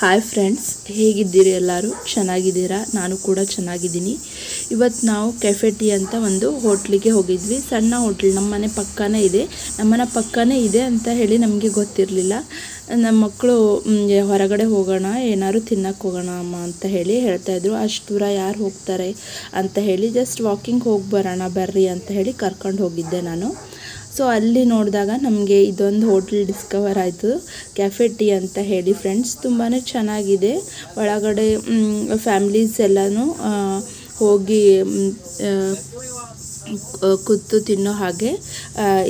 Hi friends, ಹೇಗಿದ್ದೀರಿ? ಎಲ್ಲರೂ ಚೆನ್ನಾಗಿದ್ದೀರಾ? ನಾನು ಕೂಡ ಚೆನ್ನಾಗಿದ್ದೀನಿ. ಇವತ್ತು ನಾವು ಕೆಫೆ ಟೀ ಅಂತ ಒಂದು ಹೋಟ್ಲಿಗೆ ಹೋಗಿದ್ವಿ. ಸಣ್ಣ ಹೋಟ್ಲ್, ನಮ್ಮನೆ ಪಕ್ಕನೇ ಇದೆ. ನಮ್ಮನೆ ಪಕ್ಕನೇ ಇದೆ ಅಂತ ಹೇಳಿ ನಮಗೆ ಗೊತ್ತಿರಲಿಲ್ಲ. ನಮ್ಮ ಮಕ್ಕಳು ಹೊರಗಡೆ ಹೋಗೋಣ, ಏನಾದ್ರು ತಿನ್ನಕ್ಕೆ ಹೋಗೋಣ ಅಮ್ಮ ಅಂತ ಹೇಳಿ ಹೇಳ್ತಾಯಿದ್ರು. ಅಷ್ಟು ದೂರ ಯಾರು ಹೋಗ್ತಾರೆ ಅಂತ ಹೇಳಿ ಜಸ್ಟ್ ವಾಕಿಂಗ್ ಹೋಗಿ ಬರೋಣ ಬರ್ರಿ ಅಂತ ಹೇಳಿ ಕರ್ಕೊಂಡು ಹೋಗಿದ್ದೆ ನಾನು. ಸೊ ಅಲ್ಲಿ ನೋಡಿದಾಗ ನಮಗೆ ಇದೊಂದು ಹೋಟೆಲ್ ಡಿಸ್ಕವರ್ ಆಯಿತು, ಕೆಫೆ ಟೀ ಅಂತ ಹೇಳಿ ಫ್ರೆಂಡ್ಸ್. ತುಂಬಾ ಚೆನ್ನಾಗಿದೆ. ಒಳಗಡೆ ಫ್ಯಾಮ್ಲೀಸ್ ಎಲ್ಲನೂ ಹೋಗಿ ಕೂತು ತಿನ್ನೋ ಹಾಗೆ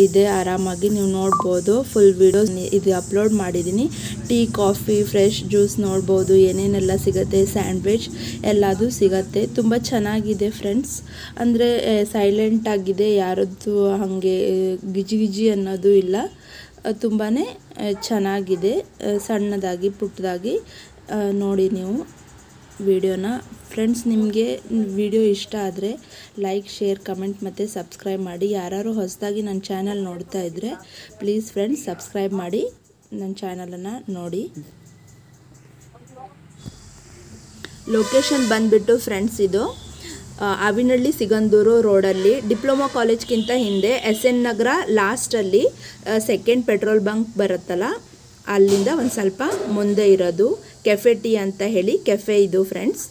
ಇದೆ. ಆರಾಮಾಗಿ ನೀವು ನೋಡ್ಬೋದು. ಫುಲ್ ವಿಡಿಯೋಸ್ ಇದು ಅಪ್ಲೋಡ್ ಮಾಡಿದ್ದೀನಿ. ಟೀ, ಕಾಫಿ, ಫ್ರೆಶ್ ಜ್ಯೂಸ್ ನೋಡ್ಬೋದು. ಏನೇನೆಲ್ಲ ಸಿಗುತ್ತೆ, ಸ್ಯಾಂಡ್ವಿಚ್ ಎಲ್ಲದೂ ಸಿಗುತ್ತೆ. ತುಂಬ ಚೆನ್ನಾಗಿದೆ ಫ್ರೆಂಡ್ಸ್. ಅಂದರೆ ಸೈಲೆಂಟ್ ಆಗಿದೆ, ಯಾರದ್ದು ಹಾಗೆ ಗಿಜಿ ಅನ್ನೋದು ಇಲ್ಲ. ತುಂಬಾ ಚೆನ್ನಾಗಿದೆ. ಸಣ್ಣದಾಗಿ ಪುಟ್ಟದಾಗಿ ನೋಡಿ ನೀವು ವಿಡಿಯೋನ. ಫ್ರೆಂಡ್ಸ್, ನಿಮಗೆ ವಿಡಿಯೋ ಇಷ್ಟ ಆದರೆ ಲೈಕ್, ಶೇರ್, ಕಮೆಂಟ್ ಮತ್ತು ಸಬ್ಸ್ಕ್ರೈಬ್ ಮಾಡಿ. ಯಾರು ಹೊಸದಾಗಿ ನನ್ನ ಚಾನಲ್ ನೋಡ್ತಾ ಇದ್ದರೆ ಪ್ಲೀಸ್ ಫ್ರೆಂಡ್ಸ್ ಸಬ್ಸ್ಕ್ರೈಬ್ ಮಾಡಿ ನನ್ನ ಚಾನಲನ್ನು ನೋಡಿ. ಲೊಕೇಶನ್ ಬಂದುಬಿಟ್ಟು ಫ್ರೆಂಡ್ಸ್ ಇದು ಆವಿನಹಳ್ಳಿ ಸಿಗಂದೂರು ರೋಡಲ್ಲಿ, ಡಿಪ್ಲೊಮಾ ಕಾಲೇಜ್ಗಿಂತ ಹಿಂದೆ SN ನಗರ ಲಾಸ್ಟಲ್ಲಿ ಸೆಕೆಂಡ್ ಪೆಟ್ರೋಲ್ ಬಂಕ್ ಬರುತ್ತಲ್ಲ, ಅಲ್ಲಿಂದ ಒಂದು ಸ್ವಲ್ಪ ಮುಂದೆ ಇರೋದು ಕೆಫೆ ಟೀ ಅಂತ ಹೇಳಿ ಕೆಫೆ ಇದು ಫ್ರೆಂಡ್ಸ್.